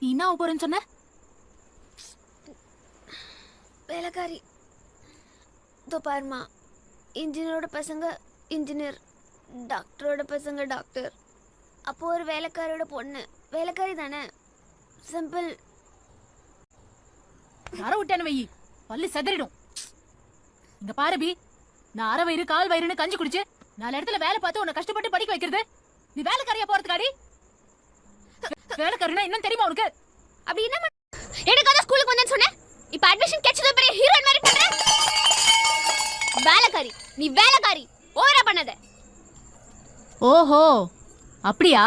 நீ என்ன ஆக போறேன்னு சொன்ன? வேலைக்காரி. இதோ பாருமா, இன்ஜினியரோட பசங்க இன்ஜினியர், டாக்டரோட பசங்க டாக்டர். அப்போ ஒரு வேலைக்காரியோட பொண்ணு வேலைக்காரி தானே, சிம்பிள். அரை விட்டானு வை, பல்லு செதறிடும். இங்க பாரு பி, நான் அரை வயிறு கால் வயிறுன்னு கஞ்சி குடிச்சு 4 இடத்துல வேலை பார்த்து உன்னை கஷ்டப்பட்டு படிக்க வைக்கிறது நீ வேலைக்காரியா போறதுக்காடி? வேலைக்காரினா என்ன தெரியுமா உனக்கு? அப்படி என்ன எனக்கு அதான் ஸ்கூலுக்கு வந்தேன்னு சொன்னேன். இப்ப அட்மிஷன் கிடைச்சது பெரிய ஹீரோயின் மாதிரி பண்ற. வேலைக்காரி, நீ வேலைக்காரி, ஓவரா பண்ணாத. ஓஹோ அப்படியா?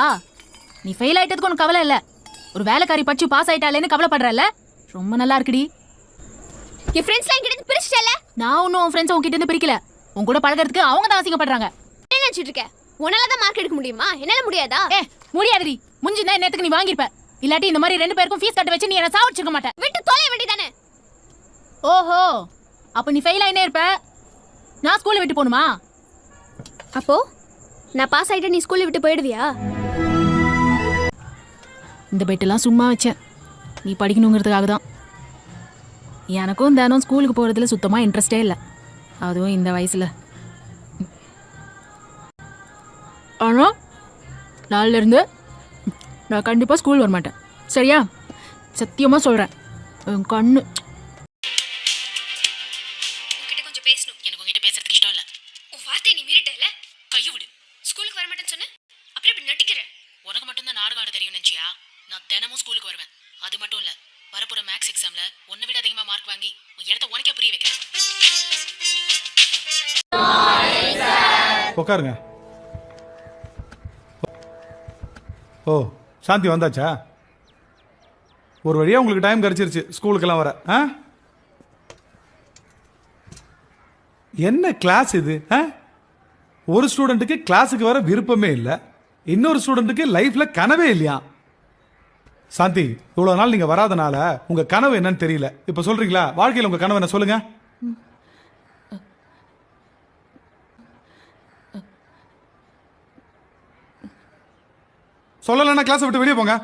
நீ ஃபெயில் ஆயிட்டதுக்கு உனக்கு கவலை இல்ல, ஒரு வேலைக்காரி படிச்சு பாஸ் ஆயிட்டாலேன்னு கவலைப்படுறல? ரொம்ப நல்லா இருக்குடி. என் ஃப்ரெண்ட்ஸ்லாம் என்கிட்ட இருந்து பிரிச்சிட்டல. நான் ஒன்னும் உன் ஃப்ரெண்ட்ஸ் உன்கிட்ட இருந்து பிரிக்கல. உன் கூட பழகிறதுக்கு அவங்க தான் அசிங்கப்படுறாங்க. என்ன நினைச்சிட்டு இருக்க? உன்னால தான் மார்க் எடுக்க முடியுமா? என்னால முடியாதா? முடியாதுடி. முஞ்சினா நேத்துக்கு நீ வாங்கிருப்ப. இல்லாட்டி இந்த மாதிரி 2 பேருக்கும் ஃபீஸ் கட்ட வச்சு நீ என்ன சாவடிச்சிருக்க மாட்ட. விட்டு தொலை வேண்டியதானே. ஓஹோ அப்ப நீ ஃபெயில் ஆயினே இருப்ப, நான் ஸ்கூல்ல விட்டு போணுமா? அப்போ நான் பாஸ் ஆயிட்டா நீ ஸ்கூல்ல விட்டு போயிடுவியா? இந்த பெட்டெல்லாம் சும்மா வச்சேன், நீ படிக்கணுங்கிறதுக்காக தான். எனக்கும் தினம் ஸ்கூலுக்கு போகிறதுல சுத்தமாக இன்ட்ரெஸ்டே இல்லை, அதுவும் இந்த வயசில். ஆனால் நாளிலேருந்து நான் கண்டிப்பாக ஸ்கூல் வரமாட்டேன், சரியா? சத்தியமாக சொல்கிறேன். கண்ணு உன்கிட்ட கொஞ்சம் பேசணும். எனக்கு உங்ககிட்ட பேசுறதுக்கு இஷ்டம் இல்லை. உன் வார்த்தை நீ மீறிட்டல. கையை விடு. ஸ்கூலுக்கு வர மாட்டேன்னு சொன்ன, அப்படியே இப்படி நட்டிக்கிற. உனக்கு மட்டும்தான் நாடகம் ஆட தெரியும் நினச்சியா? நான் தினமும் ஸ்கூலுக்கு வருவேன். அது மட்டும் இல்லை, வரப்போற மேக்ஸ் எக்ஸாம்ல உன்னை விட அதிகமா மார்க் வாங்கி உன் இடத்த உனக்கே புரிய வைக்கிறேன். உட்காருங்க. ஓ சாந்தி வந்தாச்சா? ஒரு வழியா உங்களுக்கு டைம் கிடைச்சிருச்சு ஸ்கூலுக்கெல்லாம் வர. என்ன கிளாஸ் இது? ஒரு ஸ்டூடெண்ட்டுக்கு கிளாஸுக்கு வர விருப்பமே இல்லை, இன்னொரு ஸ்டூடெண்ட்டுக்கு லைஃப்ல கனவே இல்லையா? சாந்தி, இவ்வளவு நாள் நீங்க வராதனால உங்க கனவு என்னன்னு தெரியல. இப்ப சொல்றீங்களா? வாழ்க்கையில் உங்க கனவு என்ன சொல்லுங்க. சொல்லலன்னா கிளாஸ் விட்டு வெளியே போங்க.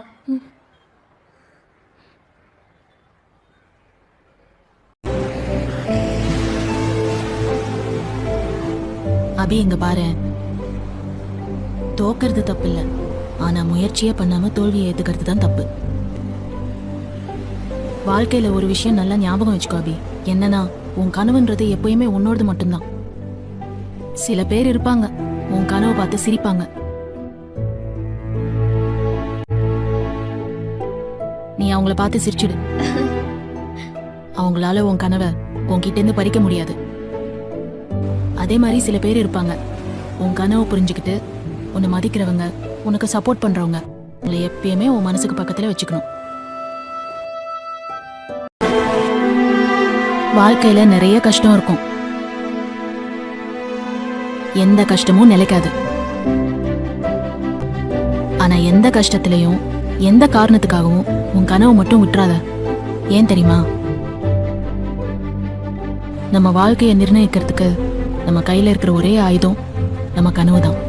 அபி இங்க பாரு, தோக்கிறது தப்பு இல்ல, ஆனா முயற்சியே பண்ணாம தோல்வியை ஏத்துக்கிறது தான் தப்பு. வாழ்க்கையில ஒரு விஷயம் நல்லா ஞாபகம் வச்சுக்கோ அபி, என்னன்னா உன் கனவுன்றது எப்பயுமே உன்னோடது மட்டும்தான். சில பேர் இருப்பாங்க உன் கனவை பார்த்து சிரிப்பாங்க, நீ அவங்கள பார்த்து சிரிச்சுடு. அவங்களால உன் கனவை உன்கிட்ட இருந்து பறிக்க முடியாது. அதே மாதிரி சில பேர் இருப்பாங்க உன் கனவை புரிஞ்சுக்கிட்டு உன்னை மதிக்கிறவங்க, உனக்கு சப்போர்ட் பண்றவங்க. உங்களை எப்பயுமே உன் மனசுக்கு பக்கத்துல வச்சுக்கணும். வாழ்க்கையில நிறைய கஷ்டம் இருக்கும், எந்த கஷ்டமும் நிலைக்காது. ஆனா எந்த கஷ்டத்திலையும் எந்த காரணத்துக்காகவும் உன் கனவு மட்டும் விட்டுறாத. ஏன் தெரியுமா? நம்ம வாழ்க்கையை நிர்ணயிக்கிறதுக்கு நம்ம கையில இருக்கிற ஒரே ஆயுதம் நம்ம கனவு தான்.